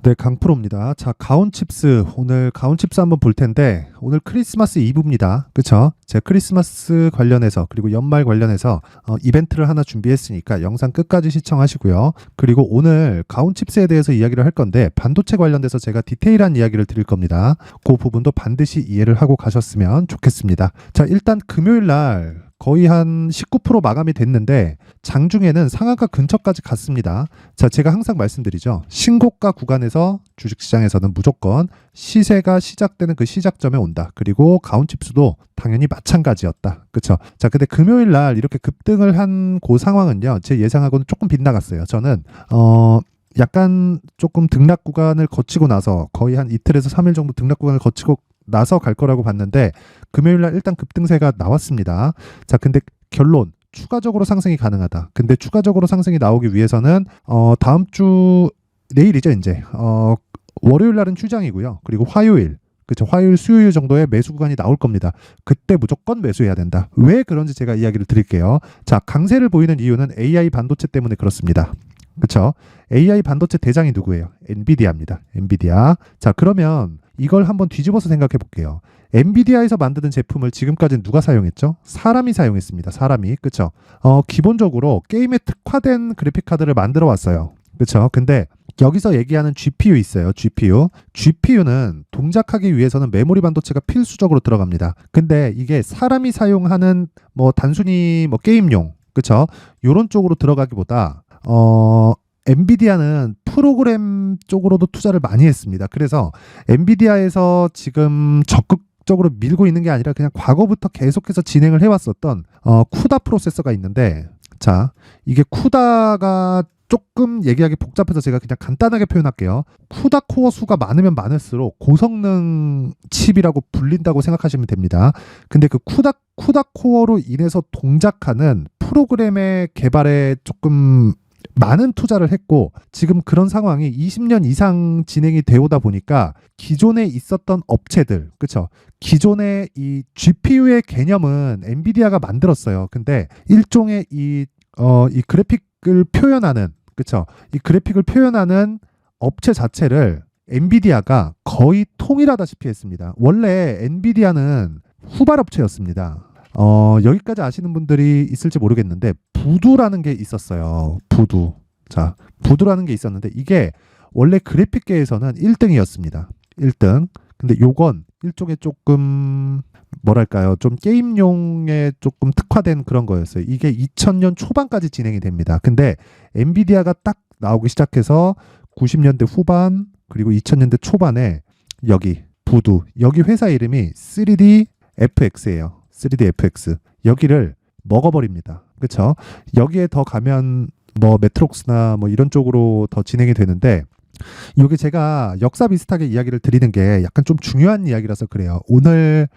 네, 강프로입니다. 자, 가온칩스. 오늘 가온칩스 한번 볼 텐데, 오늘 크리스마스 이브입니다. 그쵸? 제가 크리스마스 관련해서, 그리고 연말 관련해서 이벤트를 하나 준비했으니까 영상 끝까지 시청하시고요. 그리고 오늘 가온칩스에 대해서 이야기를 할 건데, 반도체 관련돼서 제가 디테일한 이야기를 드릴 겁니다. 그 부분도 반드시 이해를 하고 가셨으면 좋겠습니다. 자, 일단 금요일 날 거의 한 19% 마감이 됐는데 장중에는 상한가 근처까지 갔습니다. 자, 제가 항상 말씀드리죠. 신고가 구간에서 주식시장에서는 무조건 시세가 시작되는 그 시작점에 온다. 그리고 가온칩스도 당연히 마찬가지였다. 그쵸? 자, 근데 금요일 날 이렇게 급등을 한 그 상황은요. 제 예상하고는 조금 빗나갔어요. 저는 약간 조금 등락 구간을 거치고 나서 거의 한 이틀에서 3일 정도 등락 구간을 거치고 나서 갈 거라고 봤는데 금요일날 일단 급등세가 나왔습니다. 자, 근데 결론 추가적으로 상승이 가능하다. 근데 추가적으로 상승이 나오기 위해서는 다음 주 내일이죠 이제 월요일 날은 휴장이고요. 그리고 화요일 그렇죠. 화요일 수요일 정도의 매수 구간이 나올 겁니다. 그때 무조건 매수해야 된다. 왜 그런지 제가 이야기를 드릴게요. 자, 강세를 보이는 이유는 AI 반도체 때문에 그렇습니다. 그렇죠? AI 반도체 대장이 누구예요? 엔비디아입니다. 엔비디아. 자, 그러면 이걸 한번 뒤집어서 생각해 볼게요. 엔비디아에서 만드는 제품을 지금까지는 누가 사용했죠? 사람이 사용했습니다. 사람이. 그렇죠? 기본적으로 게임에 특화된 그래픽 카드를 만들어 왔어요. 그렇죠? 근데 여기서 얘기하는 GPU 있어요. GPU. GPU는 동작하기 위해서는 메모리 반도체가 필수적으로 들어갑니다. 근데 이게 사람이 사용하는 단순히 게임용, 그렇죠? 요런 쪽으로 들어가기보다 엔비디아는 프로그램 쪽으로도 투자를 많이 했습니다. 그래서 엔비디아에서 지금 적극적으로 밀고 있는 게 아니라 그냥 과거부터 계속해서 진행을 해왔었던 쿠다 프로세서가 있는데, 자, 이게 쿠다가 조금 얘기하기 복잡해서 제가 그냥 간단하게 표현할게요. 쿠다 코어 수가 많으면 많을수록 고성능 칩이라고 불린다고 생각하시면 됩니다. 근데 그 쿠다 코어로 인해서 동작하는 프로그램의 개발에 조금 많은 투자를 했고, 지금 그런 상황이 20년 이상 진행이 되어 오다 보니까 기존에 있었던 업체들, 그쵸? 기존의 이 GPU의 개념은 엔비디아가 만들었어요. 근데 일종의 이 그래픽을 표현하는, 그쵸? 이 그래픽을 표현하는 업체 자체를 엔비디아가 거의 통일하다시피 했습니다. 원래 엔비디아는 후발업체였습니다. 여기까지 아시는 분들이 있을지 모르겠는데 부두라는 게 있었어요. 부두. 자, 부두라는 게 있었는데 이게 원래 그래픽계에서는 1등이었습니다. 1등. 근데 요건 일종의 조금 뭐랄까요? 좀 게임용에 조금 특화된 그런 거였어요. 이게 2000년 초반까지 진행이 됩니다. 근데 엔비디아가 딱 나오기 시작해서 90년대 후반 그리고 2000년대 초반에 여기 부두. 여기 회사 이름이 3D FX예요. 3D FX. 여기를 먹어버립니다. 그쵸? 여기에 더 가면 메트록스나 이런 쪽으로 더 진행이 되는데, 이게 제가 역사 비슷하게 이야기를 드리는 게 약간 좀 중요한 이야기라서 그래요. 오늘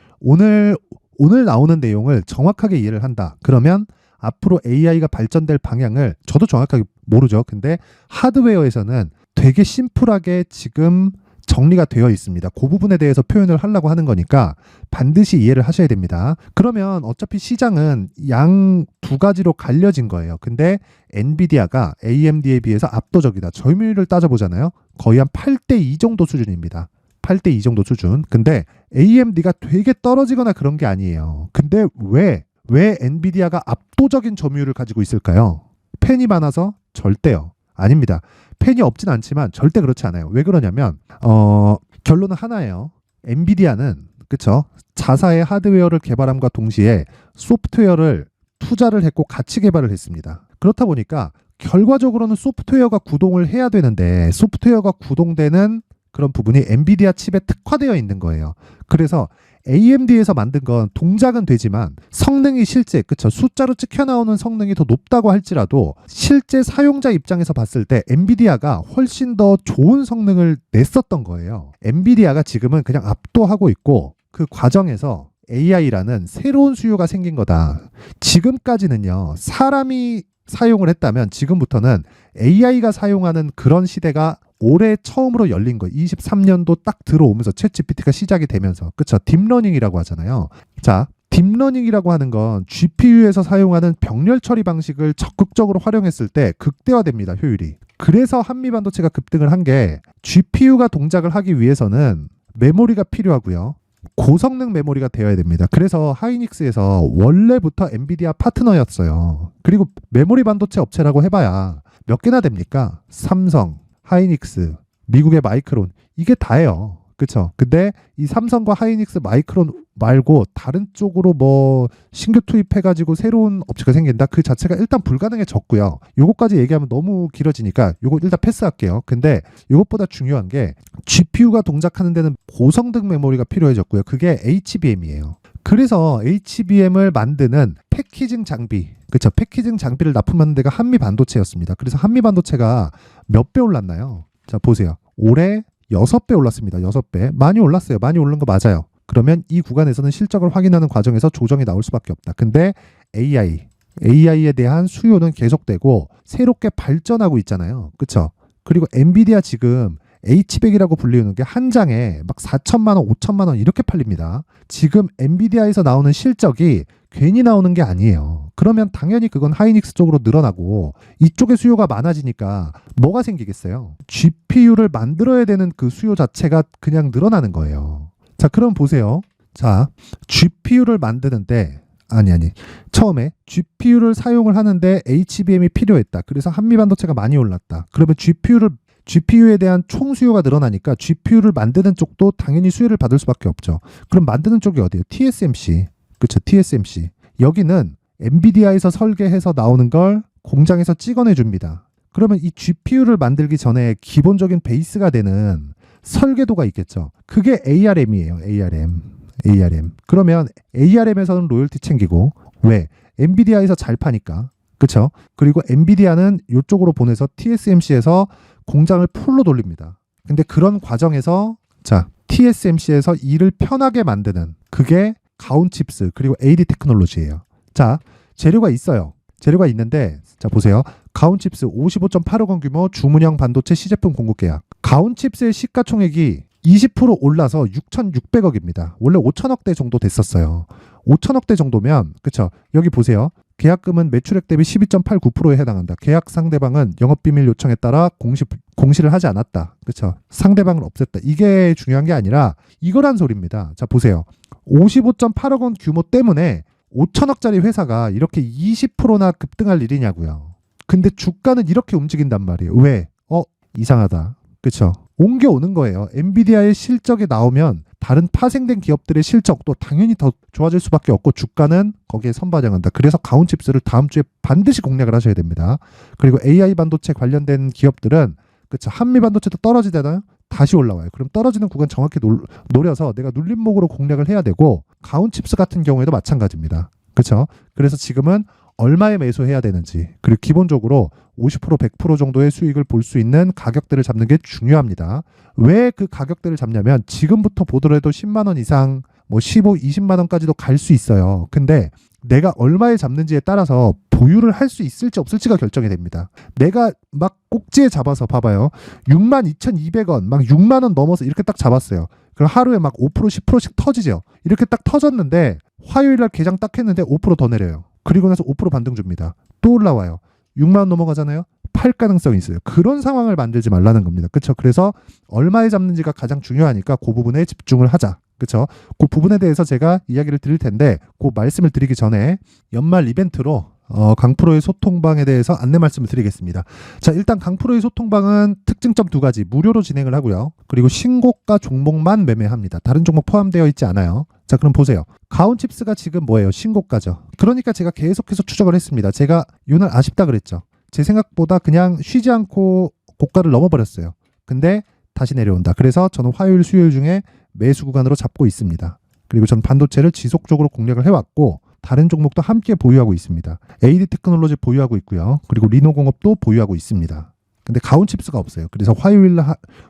나오는 내용을 정확하게 이해를 한다. 그러면 앞으로 AI가 발전될 방향을 저도 정확하게 모르죠. 근데 하드웨어에서는 되게 심플하게 지금 정리가 되어 있습니다. 그 부분에 대해서 표현을 하려고 하는 거니까 반드시 이해를 하셔야 됩니다. 그러면 어차피 시장은 양 두 가지로 갈려진 거예요. 근데 엔비디아가 AMD에 비해서 압도적이다. 점유율을 따져보잖아요. 거의 한 8대2 정도 수준입니다. 8대2 정도 수준. 근데 AMD가 되게 떨어지거나 그런 게 아니에요. 근데 왜 엔비디아가 압도적인 점유율을 가지고 있을까요? 팬이 많아서? 절대요. 아닙니다. 팬이 없진 않지만 절대 그렇지 않아요. 왜 그러냐면 결론은 하나예요. 엔비디아는 그쵸? 자사의 하드웨어를 개발함과 동시에 소프트웨어를 투자를 했고 같이 개발을 했습니다. 그렇다 보니까 결과적으로는 소프트웨어가 구동을 해야 되는데 소프트웨어가 구동되는 그런 부분이 엔비디아 칩에 특화되어 있는 거예요. 그래서 AMD에서 만든 건 동작은 되지만 성능이 실제 그쵸 숫자로 찍혀 나오는 성능이 더 높다고 할지라도 실제 사용자 입장에서 봤을 때 엔비디아가 훨씬 더 좋은 성능을 냈었던 거예요. 엔비디아가 지금은 그냥 압도하고 있고 그 과정에서 AI라는 새로운 수요가 생긴 거다. 지금까지는요 사람이 사용을 했다면 지금부터는 AI가 사용하는 그런 시대가 올해 처음으로 열린 거예요. 23년도 딱 들어오면서 챗GPT가 시작이 되면서 그쵸? 딥러닝이라고 하잖아요. 자, 딥러닝이라고 하는 건 GPU에서 사용하는 병렬 처리 방식을 적극적으로 활용했을 때 극대화됩니다. 효율이. 그래서 한미반도체가 급등을 한 게 GPU가 동작을 하기 위해서는 메모리가 필요하고요. 고성능 메모리가 되어야 됩니다. 그래서 하이닉스에서 원래부터 엔비디아 파트너였어요. 그리고 메모리 반도체 업체라고 해봐야 몇 개나 됩니까? 삼성, 하이닉스, 미국의 마이크론, 이게 다예요. 그쵸? 근데 이 삼성과 하이닉스, 마이크론 말고 다른 쪽으로 뭐 신규 투입해가지고 새로운 업체가 생긴다? 그 자체가 일단 불가능해졌고요. 요거까지 얘기하면 너무 길어지니까 요거 일단 패스할게요. 근데 요것보다 중요한 게 GPU가 동작하는 데는 고성능 메모리가 필요해졌고요. 그게 HBM이에요. 그래서 HBM을 만드는 패키징 장비, 그쵸? 패키징 장비를 납품하는 데가 한미반도체였습니다. 그래서 한미반도체가 몇 배 올랐나요? 자, 보세요. 올해 6배 올랐습니다. 6배. 많이 올랐어요. 많이 오른 거 맞아요. 그러면 이 구간에서는 실적을 확인하는 과정에서 조정이 나올 수밖에 없다. 근데 AI에 대한 수요는 계속되고 새롭게 발전하고 있잖아요. 그쵸? 그리고 엔비디아 지금 H100이라고 불리는 게 한 장에 막 4천만 원, 5천만 원 이렇게 팔립니다. 지금 엔비디아에서 나오는 실적이 괜히 나오는 게 아니에요. 그러면 당연히 그건 하이닉스 쪽으로 늘어나고 이쪽에 수요가 많아지니까 뭐가 생기겠어요? GPU를 만들어야 되는 그 수요 자체가 그냥 늘어나는 거예요. 자, 그럼 보세요. 자, GPU를 만드는데 처음에 GPU를 사용을 하는데 HBM이 필요했다. 그래서 한미반도체가 많이 올랐다. 그러면 GPU에 대한 총 수요가 늘어나니까 GPU를 만드는 쪽도 당연히 수요를 받을 수밖에 없죠. 그럼 만드는 쪽이 어디예요? TSMC. 그렇죠. TSMC. 여기는 엔비디아에서 설계해서 나오는 걸 공장에서 찍어내 줍니다. 그러면 이 GPU를 만들기 전에 기본적인 베이스가 되는 설계도가 있겠죠. 그게 ARM이에요. ARM. 그러면 ARM에서는 로열티 챙기고, 왜? 엔비디아에서 잘 파니까. 그렇죠? 그리고 엔비디아는 이쪽으로 보내서 TSMC에서 공장을 풀로 돌립니다. 근데 그런 과정에서 자, TSMC에서 일을 편하게 만드는 그게 가온칩스 그리고 AD 테크놀로지예요. 자, 재료가 있어요. 재료가 있는데 자, 보세요. 가온칩스 55.8억 원 규모 주문형 반도체 시제품 공급 계약. 가온칩스의 시가총액이 20% 올라서 6,600억입니다. 원래 5천억대 정도 됐었어요. 5천억대 정도면 그쵸? 여기 보세요. 계약금은 매출액 대비 12.89%에 해당한다. 계약 상대방은 영업비밀 요청에 따라 공시를 하지 않았다. 그쵸? 상대방을 없앴다. 이게 중요한 게 아니라 이거란 소리입니다. 자, 보세요. 55.8억 원 규모 때문에 5천억짜리 회사가 이렇게 20%나 급등할 일이냐고요. 근데 주가는 이렇게 움직인단 말이에요. 왜? 이상하다. 그쵸? 옮겨오는 거예요. 엔비디아의 실적이 나오면 다른 파생된 기업들의 실적도 당연히 더 좋아질 수밖에 없고 주가는 거기에 선반영한다. 그래서 가온칩스를 다음 주에 반드시 공략을 하셔야 됩니다. 그리고 AI 반도체 관련된 기업들은 그쵸? 한미 반도체도 떨어지잖아요. 다시 올라와요. 그럼 떨어지는 구간 정확히 노려서 내가 눌림목으로 공략을 해야 되고 가온칩스 같은 경우에도 마찬가지입니다. 그렇죠? 그래서 지금은 얼마에 매수해야 되는지 그리고 기본적으로 50% 100% 정도의 수익을 볼 수 있는 가격대를 잡는 게 중요합니다. 왜 그 가격대를 잡냐면 지금부터 보더라도 10만 원 이상 뭐 15, 20만 원까지도 갈 수 있어요. 근데 내가 얼마에 잡는지에 따라서 보유를 할 수 있을지 없을지가 결정이 됩니다. 내가 막 꼭지에 잡아서 봐봐요. 62,200원, 막 6만 원 넘어서 이렇게 딱 잡았어요. 그럼 하루에 막 5%, 10%씩 터지죠. 이렇게 딱 터졌는데 화요일날 개장 딱 했는데 5%더 내려요. 그리고 나서 5% 반등 줍니다. 또 올라와요. 6만 원 넘어가잖아요. 팔 가능성이 있어요. 그런 상황을 만들지 말라는 겁니다. 그렇죠? 그래서 얼마에 잡는지가 가장 중요하니까 그 부분에 집중을 하자. 그렇죠? 그 부분에 대해서 제가 이야기를 드릴 텐데 그 말씀을 드리기 전에 연말 이벤트로 강프로의 소통방에 대해서 안내 말씀을 드리겠습니다. 자, 일단 강프로의 소통방은 특징점 2가지 무료로 진행을 하고요. 그리고 신고가 종목만 매매합니다. 다른 종목 포함되어 있지 않아요. 자, 그럼 보세요. 가온칩스가 지금 뭐예요? 신고가죠. 그러니까 제가 계속해서 추적을 했습니다. 제가 요날 아쉽다 그랬죠. 제 생각보다 그냥 쉬지 않고 고가를 넘어버렸어요. 근데 다시 내려온다. 그래서 저는 화요일, 수요일 중에 매수 구간으로 잡고 있습니다. 그리고 전 반도체를 지속적으로 공략을 해왔고 다른 종목도 함께 보유하고 있습니다. AD 테크놀로지 보유하고 있고요. 그리고 리노공업도 보유하고 있습니다. 근데 가온칩스가 없어요. 그래서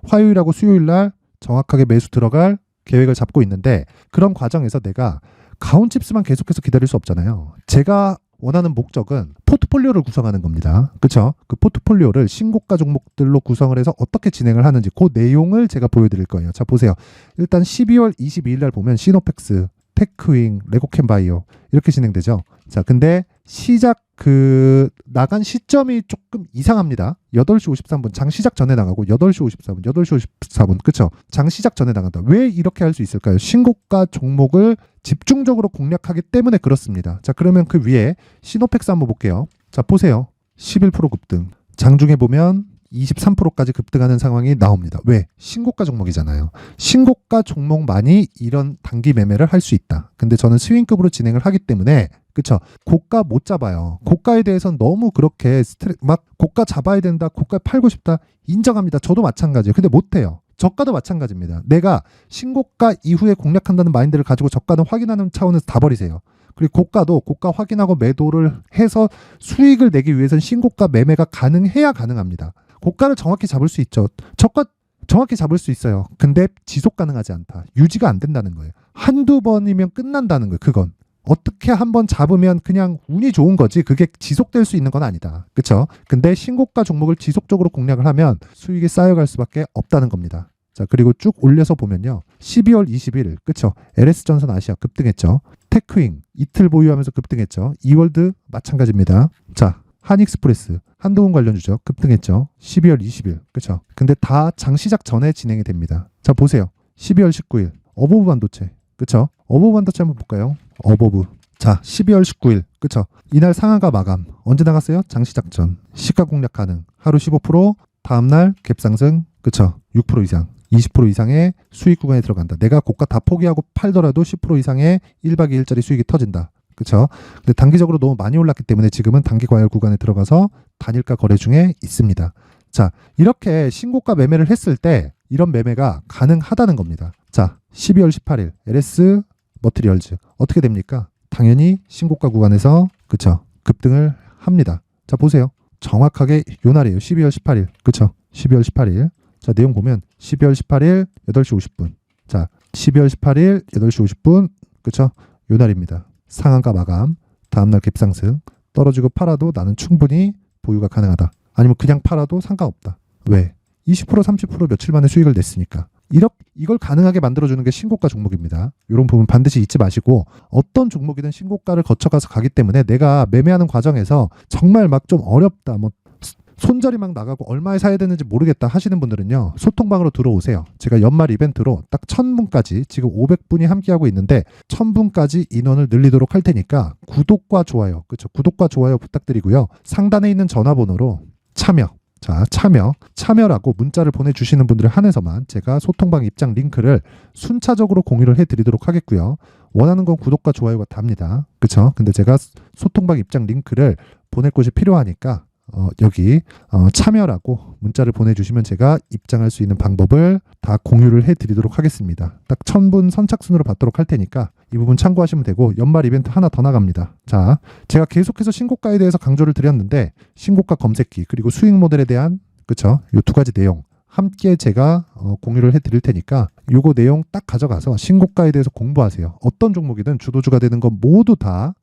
화요일하고 수요일날 정확하게 매수 들어갈 계획을 잡고 있는데 그런 과정에서 내가 가온칩스만 계속해서 기다릴 수 없잖아요. 제가 원하는 목적은 포트폴리오를 구성하는 겁니다. 그렇죠? 그 포트폴리오를 신고가 종목들로 구성을 해서 어떻게 진행을 하는지 그 내용을 제가 보여드릴 거예요. 자, 보세요. 일단 12월 22일 날 보면 시노펙스, 테크윙, 레고캠바이오 이렇게 진행되죠. 자, 근데 시작 그 나간 시점이 조금 이상합니다. 8시 53분 장 시작 전에 나가고 8시 54분, 8시 54분 그쵸? 장 시작 전에 나간다. 왜 이렇게 할 수 있을까요? 신고가 종목을 집중적으로 공략하기 때문에 그렇습니다. 자, 그러면 그 위에 시노펙스 한번 볼게요. 자, 보세요. 11% 급등. 장중에 보면 23%까지 급등하는 상황이 나옵니다. 왜? 신고가 종목이잖아요. 신고가 종목만이 이런 단기 매매를 할 수 있다. 근데 저는 스윙급으로 진행을 하기 때문에 그쵸? 고가 못 잡아요. 고가에 대해서는 너무 그렇게 막 고가 잡아야 된다. 고가 팔고 싶다. 인정합니다. 저도 마찬가지예요. 근데 못해요. 저가도 마찬가지입니다. 내가 신고가 이후에 공략한다는 마인드를 가지고 저가는 확인하는 차원에서 다 버리세요. 그리고 고가도 고가 확인하고 매도를 해서 수익을 내기 위해서는 신고가 매매가 가능해야 가능합니다. 고가를 정확히 잡을 수 있죠. 저가 정확히 잡을 수 있어요. 근데 지속 가능하지 않다. 유지가 안 된다는 거예요. 한두 번이면 끝난다는 거예요. 그건. 어떻게 한번 잡으면 그냥 운이 좋은 거지 그게 지속될 수 있는 건 아니다. 그쵸? 근데 신고가 종목을 지속적으로 공략을 하면 수익이 쌓여갈 수밖에 없다는 겁니다. 자, 그리고 쭉 올려서 보면요. 12월 21일 그쵸? LS전선 아시아 급등했죠. 테크윙 이틀 보유하면서 급등했죠. 이월드 마찬가지입니다. 자, 한익스프레스 한동훈 관련주죠. 급등했죠. 12월 20일 그쵸? 근데 다 장 시작 전에 진행이 됩니다. 자, 보세요. 12월 19일 어보브 반도체 그쵸? 어보브 반도체 한번 볼까요? 어보브. 자, 12월 19일. 그쵸? 이날 상한가 마감. 언제 나갔어요? 장시작 전. 시가 공략 가능. 하루 15%, 다음날 갭상승. 그쵸? 6% 이상. 20% 이상의 수익 구간에 들어간다. 내가 고가 다 포기하고 팔더라도 10% 이상의 1박 2일짜리 수익이 터진다. 그쵸? 근데 단기적으로 너무 많이 올랐기 때문에 지금은 단기 과열 구간에 들어가서 단일가 거래 중에 있습니다. 자, 이렇게 신고가 매매를 했을 때 이런 매매가 가능하다는 겁니다. 자, 12월 18일 LS 머티리얼즈 어떻게 됩니까? 당연히 신고가 구간에서 그쵸? 급등을 합니다. 자, 보세요. 정확하게 요 날이에요. 12월 18일. 그쵸? 12월 18일. 자, 내용 보면 12월 18일 8시 50분. 자, 12월 18일 8시 50분. 그쵸? 요 날입니다. 상한가 마감. 다음날 갭상승. 떨어지고 팔아도 나는 충분히 보유가 가능하다. 아니면 그냥 팔아도 상관없다. 왜? 20% 30% 며칠 만에 수익을 냈으니까. 이걸 가능하게 만들어주는 게 신고가 종목입니다. 이런 부분 반드시 잊지 마시고 어떤 종목이든 신고가를 거쳐가서 가기 때문에 내가 매매하는 과정에서 정말 막 좀 어렵다. 뭐 손절이 막 나가고 얼마에 사야 되는지 모르겠다 하시는 분들은요. 소통방으로 들어오세요. 제가 연말 이벤트로 딱 1000분까지 지금 500분이 함께하고 있는데 1000분까지 인원을 늘리도록 할 테니까 구독과 좋아요. 그렇죠? 구독과 좋아요 부탁드리고요. 상단에 있는 전화번호로 참여라고 문자를 보내주시는 분들을 한해서만 제가 소통방 입장 링크를 순차적으로 공유를 해드리도록 하겠고요. 원하는 건 구독과 좋아요가 답니다. 그쵸? 근데 제가 소통방 입장 링크를 보낼 곳이 필요하니까 여기 참여라고 문자를 보내주시면 제가 입장할 수 있는 방법을 다 공유를 해드리도록 하겠습니다. 딱 1000분 선착순으로 받도록 할 테니까 이 부분 참고하시면 되고 연말 이벤트 하나 더 나갑니다. 자, 제가 계속해서 신고가에 대해서 강조를 드렸는데 신고가 검색기 그리고 수익 모델에 대한 그쵸? 이 두 가지 내용 함께 제가 공유를 해드릴 테니까 요거 내용 딱 가져가서 신고가에 대해서 공부하세요. 어떤 종목이든 주도주가 되는 건 모두 다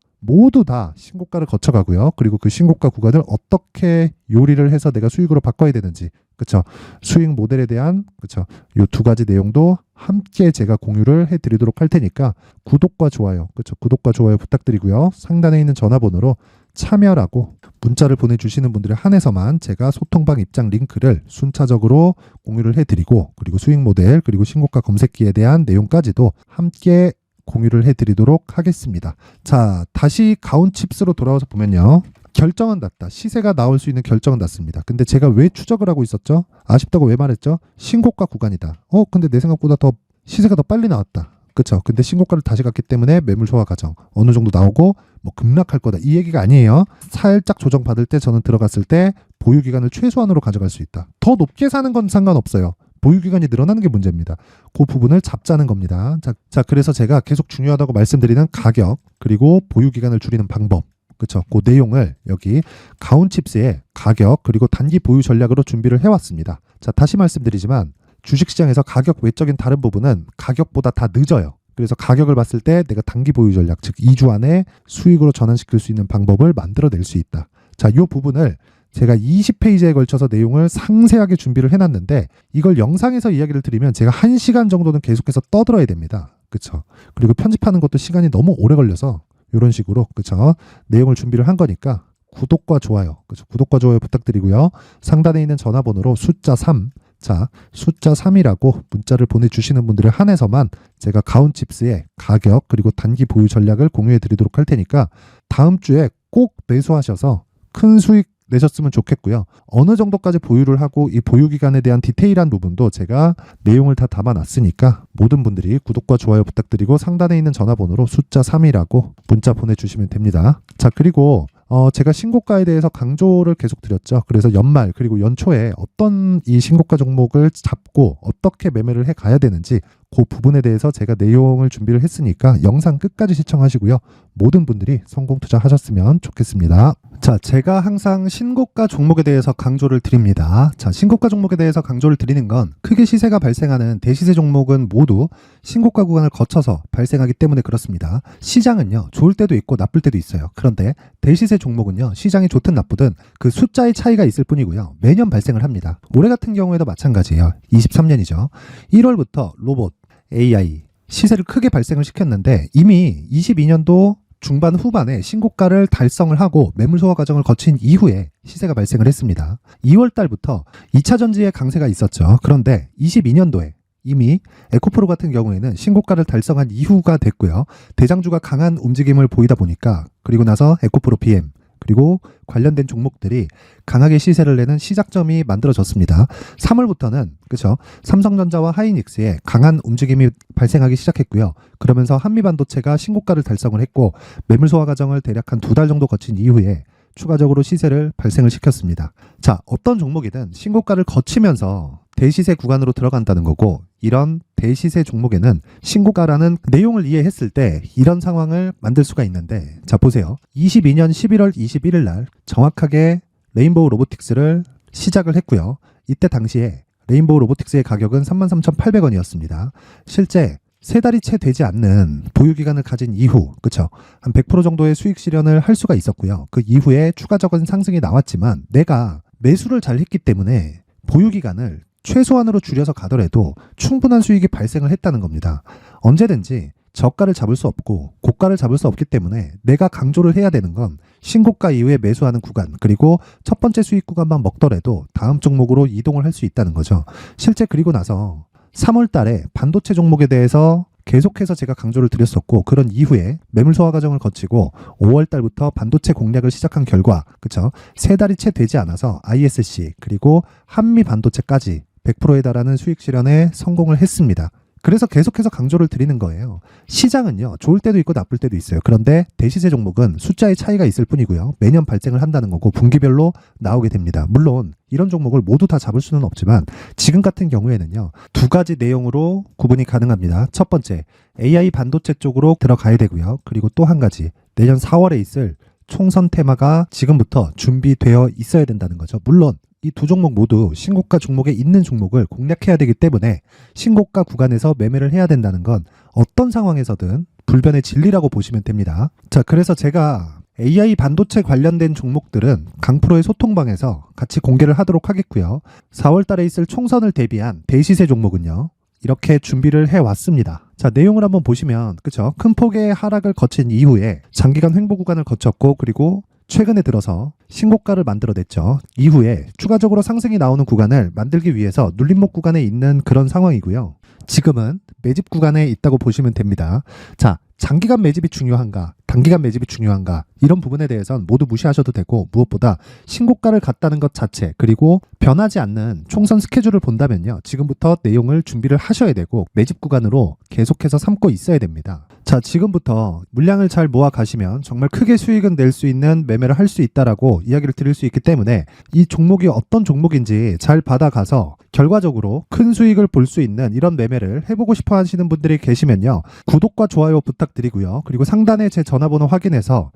신고가를 거쳐가고요. 그리고 그 신고가 구간을 어떻게 요리를 해서 내가 수익으로 바꿔야 되는지, 그쵸? 수익 모델에 대한, 그쵸? 요 두 가지 내용도 함께 제가 공유를 해드리도록 할 테니까 구독과 좋아요, 그쵸? 구독과 좋아요 부탁드리고요. 상단에 있는 전화번호로 참여라고 문자를 보내주시는 분들에 한해서만 제가 소통방 입장 링크를 순차적으로 공유를 해드리고 그리고 수익 모델 그리고 신고가 검색기에 대한 내용까지도 함께 공유를 해드리도록 하겠습니다. 자, 다시 가온칩스로 돌아와서 보면요. 결정은 났다. 시세가 나올 수 있는 결정은 났습니다. 근데 제가 왜 추적을 하고 있었죠? 아쉽다고 왜 말했죠? 신고가 구간이다. 근데 내 생각보다 더 시세가 더 빨리 나왔다. 그쵸? 근데 신고가를 다시 갔기 때문에 매물 소화 과정 어느 정도 나오고 뭐 급락할 거다. 이 얘기가 아니에요. 살짝 조정받을 때 저는 들어갔을 때 보유 기간을 최소한으로 가져갈 수 있다. 더 높게 사는 건 상관없어요. 보유기간이 늘어나는 게 문제입니다. 그 부분을 잡자는 겁니다. 자, 그래서 제가 계속 중요하다고 말씀드리는 가격 그리고 보유기간을 줄이는 방법 그쵸? 그 내용을 여기 가온칩스의 가격 그리고 단기 보유 전략으로 준비를 해왔습니다. 자, 다시 말씀드리지만 주식시장에서 가격 외적인 다른 부분은 가격보다 다 늦어요. 그래서 가격을 봤을 때 내가 단기 보유 전략 즉 2주 안에 수익으로 전환시킬 수 있는 방법을 만들어낼 수 있다. 자, 이 부분을 제가 20페이지에 걸쳐서 내용을 상세하게 준비를 해놨는데 이걸 영상에서 이야기를 드리면 제가 1시간 정도는 계속해서 떠들어야 됩니다. 그쵸? 그리고 편집하는 것도 시간이 너무 오래 걸려서 이런 식으로 그쵸? 내용을 준비를 한 거니까 구독과 좋아요, 그렇죠? 구독과 좋아요 부탁드리고요. 상단에 있는 전화번호로 숫자 3, 자, 숫자 3이라고 문자를 보내주시는 분들에 한해서만 제가 가온칩스의 가격 그리고 단기 보유 전략을 공유해 드리도록 할 테니까 다음 주에 꼭 매수하셔서 큰 수익 내셨으면 좋겠고요. 어느 정도까지 보유를 하고 이 보유 기간에 대한 디테일한 부분도 제가 내용을 다 담아놨으니까 모든 분들이 구독과 좋아요 부탁드리고 상단에 있는 전화번호로 숫자 3이라고 문자 보내주시면 됩니다. 자, 그리고 제가 신고가에 대해서 강조를 계속 드렸죠. 그래서 연말 그리고 연초에 어떤 이 신고가 종목을 잡고 어떻게 매매를 해 가야 되는지 그 부분에 대해서 제가 내용을 준비를 했으니까 영상 끝까지 시청하시고요. 모든 분들이 성공 투자하셨으면 좋겠습니다. 자, 제가 항상 신고가 종목에 대해서 강조를 드립니다. 자, 신고가 종목에 대해서 강조를 드리는 건 크게 시세가 발생하는 대시세 종목은 모두 신고가 구간을 거쳐서 발생하기 때문에 그렇습니다. 시장은요, 좋을 때도 있고 나쁠 때도 있어요. 그런데 대시세 종목은요, 시장이 좋든 나쁘든 그 숫자의 차이가 있을 뿐이고요. 매년 발생을 합니다. 올해 같은 경우에도 마찬가지예요. 23년이죠. 1월부터 로봇, AI, 시세를 크게 발생을 시켰는데 이미 22년도 중반 후반에 신고가를 달성을 하고 매물 소화 과정을 거친 이후에 시세가 발생을 했습니다. 2월 달부터 2차 전지의 강세가 있었죠. 그런데 22년도에 이미 에코프로 같은 경우에는 신고가를 달성한 이후가 됐고요. 대장주가 강한 움직임을 보이다 보니까 그리고 나서 에코프로 BM 그리고 관련된 종목들이 강하게 시세를 내는 시작점이 만들어졌습니다. 3월부터는 그렇죠. 삼성전자와 하이닉스의 강한 움직임이 발생하기 시작했고요. 그러면서 한미반도체가 신고가를 달성을 했고 매물 소화 과정을 대략 한 2달 정도 거친 이후에 추가적으로 시세를 발생을 시켰습니다. 자, 어떤 종목이든 신고가를 거치면서 대시세 구간으로 들어간다는 거고 이런 대시세 종목에는 신고가라는 내용을 이해했을 때 이런 상황을 만들 수가 있는데 자, 보세요. 22년 11월 21일 날 정확하게 레인보우 로보틱스를 시작을 했고요. 이때 당시에 레인보우 로보틱스의 가격은 33,800원이었습니다. 실제 3달이 채 되지 않는 보유기간을 가진 이후, 그쵸? 한 100% 정도의 수익 실현을 할 수가 있었고요. 그 이후에 추가적인 상승이 나왔지만 내가 매수를 잘 했기 때문에 보유기간을 최소한으로 줄여서 가더라도 충분한 수익이 발생을 했다는 겁니다. 언제든지 저가를 잡을 수 없고 고가를 잡을 수 없기 때문에 내가 강조를 해야 되는 건 신고가 이후에 매수하는 구간 그리고 첫 번째 수익 구간만 먹더라도 다음 종목으로 이동을 할 수 있다는 거죠. 실제 그리고 나서 3월 달에 반도체 종목에 대해서 계속해서 제가 강조를 드렸었고 그런 이후에 매물 소화 과정을 거치고 5월 달부터 반도체 공략을 시작한 결과 그쵸? 3달이 채 되지 않아서 ISC 그리고 한미 반도체까지 100%에 달하는 수익 실현에 성공을 했습니다. 그래서 계속해서 강조를 드리는 거예요. 시장은요, 좋을 때도 있고 나쁠 때도 있어요. 그런데 대시세 종목은 숫자의 차이가 있을 뿐이고요. 매년 발생을 한다는 거고 분기별로 나오게 됩니다. 물론 이런 종목을 모두 다 잡을 수는 없지만 지금 같은 경우에는요, 2가지 내용으로 구분이 가능합니다. 첫 번째, AI 반도체 쪽으로 들어가야 되고요. 그리고 또 한 가지, 내년 4월에 있을 총선 테마가 지금부터 준비되어 있어야 된다는 거죠. 물론 이 두 종목 모두 신고가 종목에 있는 종목을 공략해야 되기 때문에 신고가 구간에서 매매를 해야 된다는 건 어떤 상황에서든 불변의 진리라고 보시면 됩니다. 자, 그래서 제가 AI 반도체 관련된 종목들은 강프로의 소통방에서 같이 공개를 하도록 하겠고요. 4월 달에 있을 총선을 대비한 대시세 종목은요, 이렇게 준비를 해왔습니다. 자, 내용을 한번 보시면 그쵸? 큰 폭의 하락을 거친 이후에 장기간 횡보 구간을 거쳤고 그리고 최근에 들어서 신고가를 만들어냈죠. 이후에 추가적으로 상승이 나오는 구간을 만들기 위해서 눌림목 구간에 있는 그런 상황이고요. 지금은 매집 구간에 있다고 보시면 됩니다. 자, 장기간 매집이 중요한가, 단기간 매집이 중요한가 이런 부분에 대해서는 모두 무시하셔도 되고 무엇보다 신고가를 갔다는 것 자체 그리고 변하지 않는 총선 스케줄을 본다면요. 지금부터 내용을 준비를 하셔야 되고 매집 구간으로 계속해서 삼고 있어야 됩니다. 자, 지금부터 물량을 잘 모아 가시면 정말 크게 수익은 낼 수 있는 매매를 할 수 있다라고 이야기를 드릴 수 있기 때문에 이 종목이 어떤 종목인지 잘 받아가서 결과적으로 큰 수익을 볼 수 있는 이런 매매를 해보고 싶어 하시는 분들이 계시면요. 구독과 좋아요 부탁드리고요. 그리고 상단에 제 전화번호 확인해서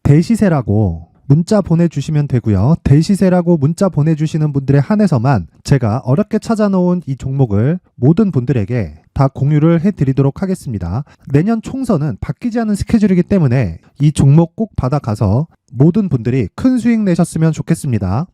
대시세라고 문자 보내주시면 되고요. 대시세라고 문자 보내주시는 분들에 한해서만 제가 어렵게 찾아놓은 이 종목을 모든 분들에게 다 공유를 해드리도록 하겠습니다. 내년 총선은 바뀌지 않은 스케줄이기 때문에 이 종목 꼭 받아가서 모든 분들이 큰 수익 내셨으면 좋겠습니다.